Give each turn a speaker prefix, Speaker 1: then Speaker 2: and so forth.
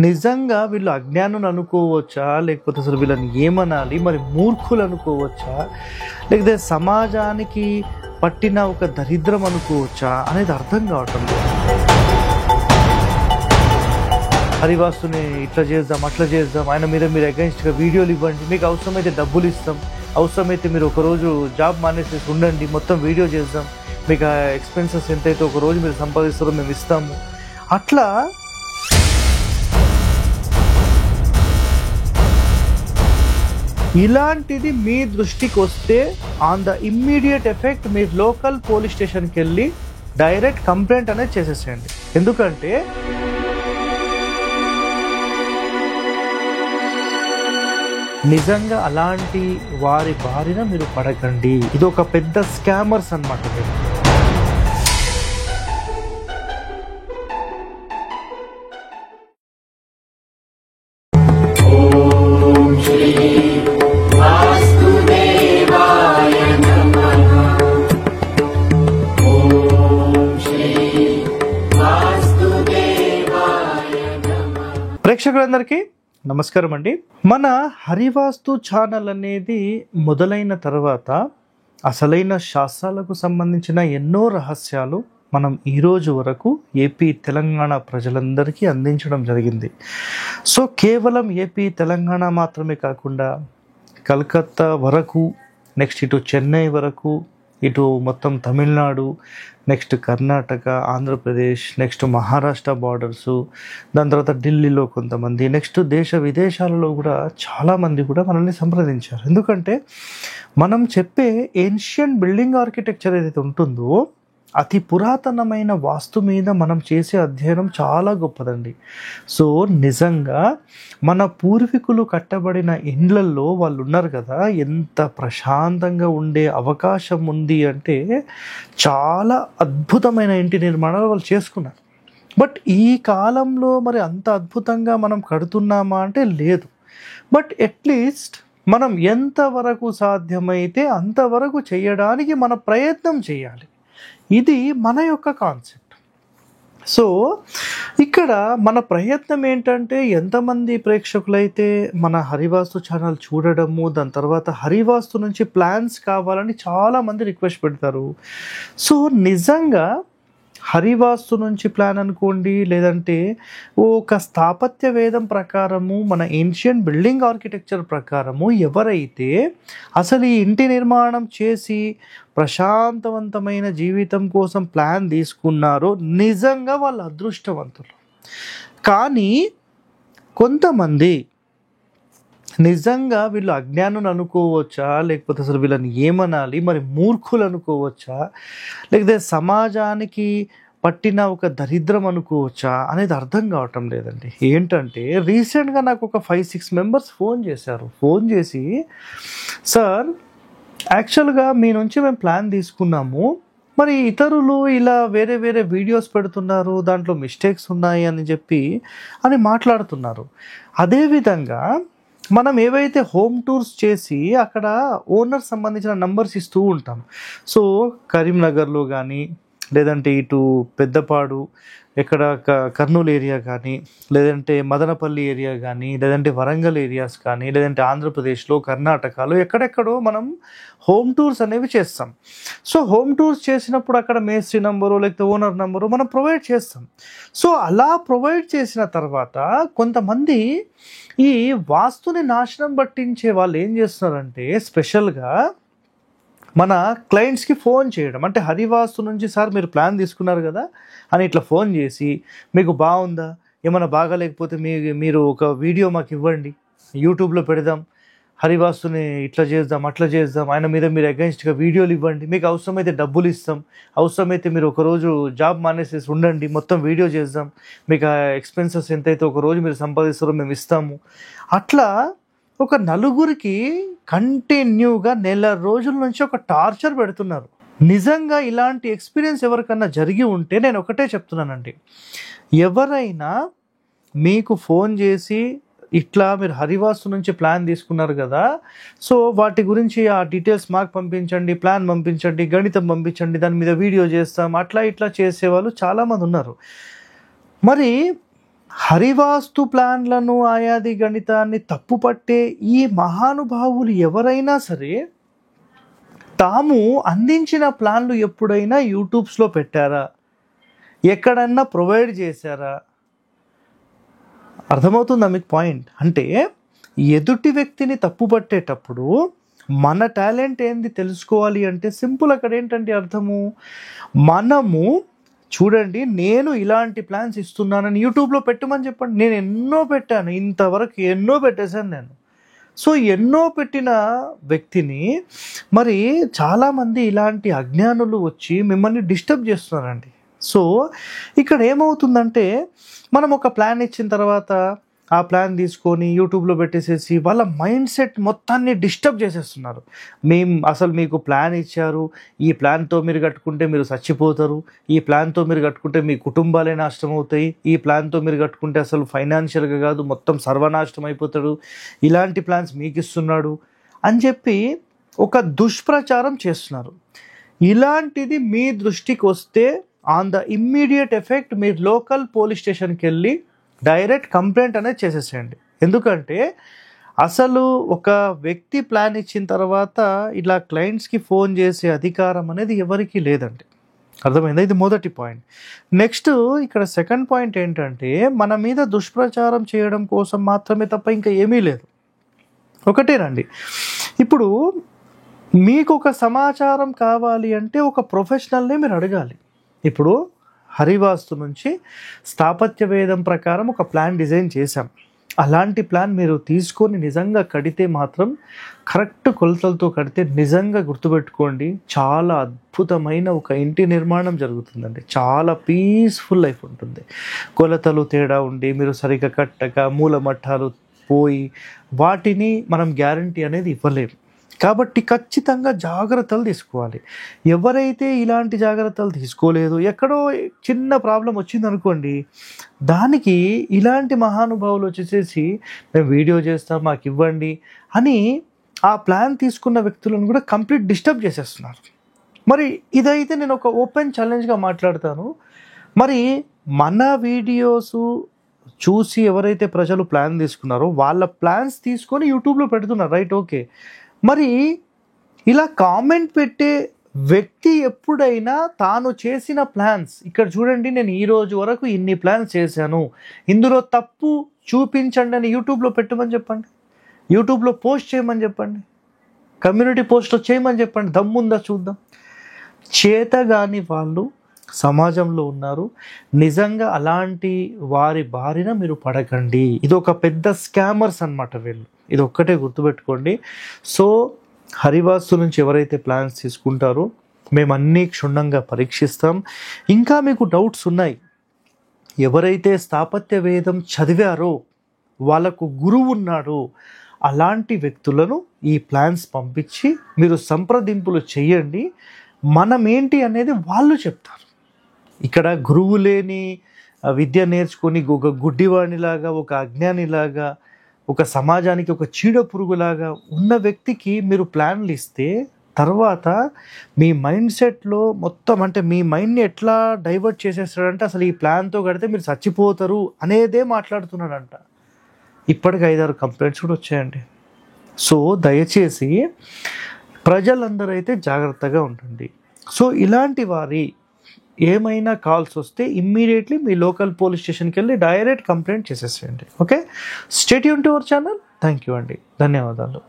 Speaker 1: నిజంగా వీళ్ళు అజ్ఞానులు అనుకోవచ్చా? లేకపోతే అసలు వీళ్ళని ఏమనాలి? మరి మూర్ఖులు అనుకోవచ్చా? లేకపోతే సమాజానికి పట్టిన ఒక దరిద్రం అనుకోవచ్చా అనేది అర్థం కావటం లేదు. హరివాస్తుని ఇట్లా చేద్దాం, అట్లా చేద్దాం, ఆయన మీద మీరు అగైన్స్ట్గా వీడియోలు ఇవ్వండి, మీకు అవసరమైతే డబ్బులు ఇస్తాం, అవసరమైతే మీరు ఒకరోజు జాబ్ మానేసేసి ఉండండి, మొత్తం వీడియో చేద్దాం, మీకు ఆ ఎక్స్పెన్సెస్ ఎంతైతే ఒకరోజు మీరు సంపాదిస్తారో మేము ఇస్తాము. అట్లా ఇలాంటిది మీ దృష్టికి వస్తే ఆన్ ద ఇమ్మీడియట్ ఎఫెక్ట్ మీరు లోకల్ పోలీస్ స్టేషన్కి వెళ్ళి డైరెక్ట్ కంప్లైంట్ అనేది చేసేసేయండి. ఎందుకంటే నిజంగా అలాంటి వారి బారిన మీరు పడకండి. ఇది ఒక పెద్ద స్కామర్స్ అన్నమాట. ప్రేక్షకులందరికీ నమస్కారం అండి. మన హరివాస్తు ఛానల్ అనేది మొదలైన తర్వాత అసలైన శాస్త్రాలకు సంబంధించిన ఎన్నో రహస్యాలు మనం ఈరోజు వరకు ఏపీ తెలంగాణ ప్రజలందరికీ అందించడం జరిగింది. సో కేవలం ఏపీ తెలంగాణ మాత్రమే కాకుండా కలకత్తా వరకు, నెక్స్ట్ ఇటు చెన్నై వరకు, ఇటు మొత్తం Tamil Nadu, next Karnataka, Andhra Pradesh, next Maharashtra borders, దాని తర్వాత ఢిల్లీలో కొంతమంది, నెక్స్ట్ దేశ విదేశాలలో కూడా చాలామంది కూడా మనల్ని సంప్రదించారు. ఎందుకంటే మనం చెప్పే ఏన్షియంట్ బిల్డింగ్ ఆర్కిటెక్చర్ ఏదైతే ఉంటుందో అతి పురాతనమైన వాస్తు మీద మనం చేసే అధ్యయనం చాలా గొప్పదండి. సో నిజంగా మన పూర్వీకులు కట్టబడిన ఇండ్లల్లో వాళ్ళు ఉన్నారు కదా, ఎంత ప్రశాంతంగా ఉండే అవకాశం ఉంది అంటే చాలా అద్భుతమైన ఇంటి నిర్మాణాలు వాళ్ళు చేసుకున్నారు. బట్ ఈ కాలంలో మరి అంత అద్భుతంగా మనం కడుతున్నామా అంటే లేదు. బట్ అట్లీస్ట్ మనం ఎంతవరకు సాధ్యమైతే అంతవరకు చేయడానికి మన ప్రయత్నం చేయాలి. ఇది మన యొక్క కాన్సెప్ట్. సో ఇక్కడ మన ప్రయత్నం ఏంటంటే, ఎంతమంది ప్రేక్షకులైతే మన హరివాస్తు ఛానల్ చూడడము, దాని తర్వాత హరివాస్తు నుంచి ప్లాన్స్ కావాలని చాలామంది రిక్వెస్ట్ పెడతారు. సో నిజంగా హరివాస్తు నుంచి ప్లాన్ అనుకోండి, లేదంటే ఒక స్థాపత్య వేదం ప్రకారము, మన ఏన్షియంట్ బిల్డింగ్ ఆర్కిటెక్చర్ ప్రకారము ఎవరైతే అసలు ఈ ఇంటి నిర్మాణం చేసి ప్రశాంతవంతమైన జీవితం కోసం ప్లాన్ తీసుకున్నారో నిజంగా వాళ్ళు అదృష్టవంతులు. కానీ కొంతమంది నిజంగా వీళ్ళు అజ్ఞానులు అనుకోవచ్చా? లేకపోతే అసలు వీళ్ళని ఏమనాలి? మరి మూర్ఖులు అనుకోవచ్చా? లేకపోతే సమాజానికి పట్టిన ఒక దరిద్రం అనుకోవచ్చా అనేది అర్థం కావటం లేదండి. ఏంటంటే రీసెంట్గా నాకు ఒక 5-6 మెంబర్స్ ఫోన్ చేశారు. ఫోన్ చేసి, సార్ యాక్చువల్గా మీ నుంచి మేము ప్లాన్ తీసుకున్నాము, మరి ఇతరులు ఇలా వేరే వేరే వీడియోస్ పెడుతున్నారు, దాంట్లో మిస్టేక్స్ ఉన్నాయి అని మాట్లాడుతున్నారు. అదేవిధంగా మనం ఏవైతే హోమ్ టూర్స్ చేసి అక్కడ ఓనర్ సంబంధించిన నంబర్స్ ఇస్తూ ఉంటాం. సో కరీంనగర్లో కానీ, లేదంటే ఇటు పెద్దపాడు, ఎక్కడ కర్నూలు ఏరియా కానీ, లేదంటే మదనపల్లి ఏరియా కానీ, లేదంటే వరంగల్ ఏరియాస్ కానీ, లేదంటే ఆంధ్రప్రదేశ్లో, కర్ణాటకలో ఎక్కడెక్కడో మనం హోమ్ టూర్స్ అనేవి చేస్తాం. సో హోమ్ టూర్స్ చేసినప్పుడు అక్కడ మేస్త్రి నంబరు లేకపోతే ఓనర్ నంబరు మనం ప్రొవైడ్ చేస్తాం. సో అలా ప్రొవైడ్ చేసిన తర్వాత కొంతమంది ఈ వాస్తుని నాశనం పట్టించే వాళ్ళు ఏం చేస్తున్నారంటే, స్పెషల్గా మన క్లయింట్స్కి ఫోన్ చేయడం. అంటే హరివాస్తు నుంచి సార్ మీరు ప్లాన్ తీసుకున్నారు కదా అని ఇట్లా ఫోన్ చేసి, మీకు బాగుందా, ఏమైనా బాగాలేకపోతే మీరు ఒక వీడియో మాకు ఇవ్వండి, యూట్యూబ్లో పెడదాం, హరివాస్తుని ఇట్లా చేద్దాం, అట్లా చేద్దాం, ఆయన మీద మీరు అగైన్స్ట్గా వీడియోలు ఇవ్వండి, మీకు అవసరమైతే డబ్బులు ఇస్తాం, అవసరమైతే మీరు ఒకరోజు జాబ్ మానేసేసి ఉండండి, మొత్తం వీడియో చేద్దాం, మీకు ఆ ఎక్స్పెన్సెస్ ఎంతైతే ఒకరోజు మీరు సంపాదిస్తారో మేము ఇస్తాము. అట్లా ఒక నలుగురికి కంటిన్యూగా నెల రోజుల నుంచి ఒక టార్చర్ పెడుతున్నారు. నిజంగా ఇలాంటి ఎక్స్పీరియన్స్ ఎవరికన్నా జరిగి ఉంటే నేను ఒకటే చెప్తున్నానండి, ఎవరైనా మీకు ఫోన్ చేసి ఇట్లా మీరు హరివాస్తు నుంచి ప్లాన్ తీసుకున్నారు కదా, సో వాటి గురించి ఆ డీటెయిల్స్ మాకు పంపించండి, ప్లాన్ పంపించండి, గణితం పంపించండి, దాని మీద వీడియో చేస్తాం, అట్లా ఇట్లా చేసేవాళ్ళు చాలామంది ఉన్నారు. మరి హరివాస్తు ప్లాన్లను ఆయాది గణితాన్ని తప్పుపట్టే ఈ మహానుభావులు ఎవరైనా సరే తాము అందించిన ప్లాన్లు ఎప్పుడైనా యూట్యూబ్స్లో పెట్టారా, ఎక్కడన్నా ప్రొవైడ్ చేశారా? అర్థమవుతుందా మీకు పాయింట్? అంటే ఎదుటి వ్యక్తిని తప్పుపట్టేటప్పుడు మన టాలెంట్ ఏంది తెలుసుకోవాలి అంటే సింపుల్. అక్కడ ఏంటంటే అర్థము, మనము చూడండి నేను ఇలాంటి ప్లాన్స్ ఇస్తున్నానని యూట్యూబ్లో పెట్టమని చెప్పండి. నేను ఎన్నో పెట్టాను, ఇంతవరకు ఎన్నో పెట్టేశాను నేను. సో ఎన్నో పెట్టిన వ్యక్తిని మరి చాలామంది ఇలాంటి అజ్ఞానులు వచ్చి మిమ్మల్ని డిస్టర్బ్ చేస్తున్నారండి. సో ఇక్కడ ఏమవుతుందంటే మనం ఒక ప్లాన్ ఇచ్చిన తర్వాత ఆ ప్లాన్ తీసుకొని యూట్యూబ్లో పెట్టేసేసి వాళ్ళ మైండ్ సెట్ మొత్తాన్ని డిస్టర్బ్ చేసేస్తున్నారు. అసలు మీకు ప్లాన్ ఇచ్చారు, ఈ ప్లాన్తో మీరు కట్టుకుంటే మీరు చచ్చిపోతారు, ఈ ప్లాన్తో మీరు కట్టుకుంటే మీ కుటుంబాలే నాశనం అవుతాయి, ఈ ప్లాన్తో మీరు కట్టుకుంటే అసలు ఫైనాన్షియల్గా కాదు మొత్తం సర్వనాశనం అయిపోతాడు, ఇలాంటి ప్లాన్స్ మీకు ఇస్తున్నాడు అని చెప్పి ఒక దుష్ప్రచారం చేస్తున్నారు. ఇలాంటిది మీ దృష్టికి వస్తే ఆన్ ద ఇమ్మీడియట్ ఎఫెక్ట్ మీరు లోకల్ పోలీస్ స్టేషన్కి వెళ్ళి డైరెక్ట్ కంప్లైంట్ అనేది చేసేసేయండి. ఎందుకంటే అసలు ఒక వ్యక్తి ప్లాన్ ఇచ్చిన తర్వాత ఇలా క్లయింట్స్కి ఫోన్ చేసే అధికారం అనేది ఎవరికీ లేదండి. అర్థమైందా? ఇది మొదటి పాయింట్. నెక్స్ట్ ఇక్కడ సెకండ్ పాయింట్ ఏంటంటే మన మీద దుష్ప్రచారం చేయడం కోసం మాత్రమే తప్ప ఇంకా ఏమీ లేదు. ఒకటేనండి, ఇప్పుడు మీకు ఒక సమాచారం కావాలి అంటే ఒక ప్రొఫెషనల్నే మీరు అడగాలి. ఇప్పుడు హరివాస్తు నుంచి స్థాపత్య వేదం ప్రకారం ఒక ప్లాన్ డిజైన్ చేశాం. అలాంటి ప్లాన్ మీరు తీసుకొని నిజంగా కడితే మాత్రం కరెక్ట్ కొలతలతో కడితే నిజంగా గుర్తుపెట్టుకోండి, చాలా అద్భుతమైన ఒక ఇంటి నిర్మాణం జరుగుతుందండి. చాలా పీస్ఫుల్ లైఫ్ ఉంటుంది. కొలతలు తేడా ఉండి మీరు సరిగ్గా కట్టక మూలమట్టాలు పోయి వాటిని మనం గ్యారంటీ అనేది ఇవ్వలేము. కాబట్టి ఖచ్చితంగా జాగ్రత్తలు తీసుకోవాలి. ఎవరైతే ఇలాంటి జాగ్రత్తలు తీసుకోలేదు, ఎక్కడో చిన్న ప్రాబ్లం వచ్చిందనుకోండి, దానికి ఇలాంటి మహానుభావులు వచ్చేసేసి మేము వీడియో చేస్తాం మాకు ఇవ్వండి అని ఆ ప్లాన్ తీసుకున్న వ్యక్తులను కూడా కంప్లీట్ డిస్టర్బ్ చేసేస్తున్నారు. మరి ఇదైతే నేను ఒక ఓపెన్ ఛాలెంజ్గా మాట్లాడతాను. మరి మన వీడియోస్ చూసి ఎవరైతే ప్రజలు ప్లాన్ తీసుకున్నారో వాళ్ళ ప్లాన్స్ తీసుకొని యూట్యూబ్లో పెడుతున్నారు, రైట్, ఓకే. మరి ఇలా కామెంట్ పెట్టే వ్యక్తి ఎప్పుడైనా తాను చేసిన ప్లాన్స్, ఇక్కడ చూడండి నేను ఈ రోజు వరకు ఇన్ని ప్లాన్స్ చేశాను, ఇందులో తప్పు చూపించండి అని యూట్యూబ్లో పెట్టమని చెప్పండి, యూట్యూబ్లో పోస్ట్ చేయమని చెప్పండి, కమ్యూనిటీ పోస్ట్లో చేయమని చెప్పండి. దమ్ముందా చూద్దాం. చేతగాని వాళ్ళు సమాజంలో ఉన్నారు. నిజంగా అలాంటి వారి బారిన మీరు పడకండి. ఇది ఒక పెద్ద స్కామర్స్ అన్నమాట వీళ్ళు. ఇది ఒక్కటే గుర్తుపెట్టుకోండి. సో హరివాస్తు నుంచి ఎవరైతే ప్లాన్స్ తీసుకుంటారో మేము అన్నీ క్షుణ్ణంగా పరీక్షిస్తాం. ఇంకా మీకు డౌట్స్ ఉన్నాయి, ఎవరైతే స్థాపత్య వేదం చదివారో వాళ్ళకు గురువు ఉన్నాడో అలాంటి వ్యక్తులను ఈ ప్లాన్స్ పంపించి మీరు సంప్రదింపులు చేయండి. మనం ఏంటి అనేది వాళ్ళు చెప్తారు. ఇక్కడ గురువు లేని విద్య నేర్చుకొని ఒక గుడ్డివాణిలాగా, ఒక అజ్ఞానిలాగా, ఒక సమాజానికి ఒక చీడ పురుగులాగా ఉన్న వ్యక్తికి మీరు ప్లాన్లు ఇస్తే తర్వాత మీ మైండ్ సెట్లో మొత్తం అంటే మీ మైండ్ని ఎట్లా డైవర్ట్ చేసేస్తాడంటే అసలు ఈ ప్లాన్తో కడితే మీరు చచ్చిపోతారు అనేదే మాట్లాడుతున్నాడంట. ఇప్పటికి 5-6 కంప్లైంట్స్ కూడా వచ్చాయండి. సో దయచేసి ప్రజలందరూ అయితే జాగ్రత్తగా ఉండండి. సో ఇలాంటి వారి ఏమైనా కాల్స్ వస్తే ఇమ్మీడియట్లీ మీ లోకల్ పోలీస్ స్టేషన్కి వెళ్ళి డైరెక్ట్ కంప్లైంట్ చేసేసేయండి. Okay, stay tune to our channel. Thank you అండి, ధన్యవాదాలు.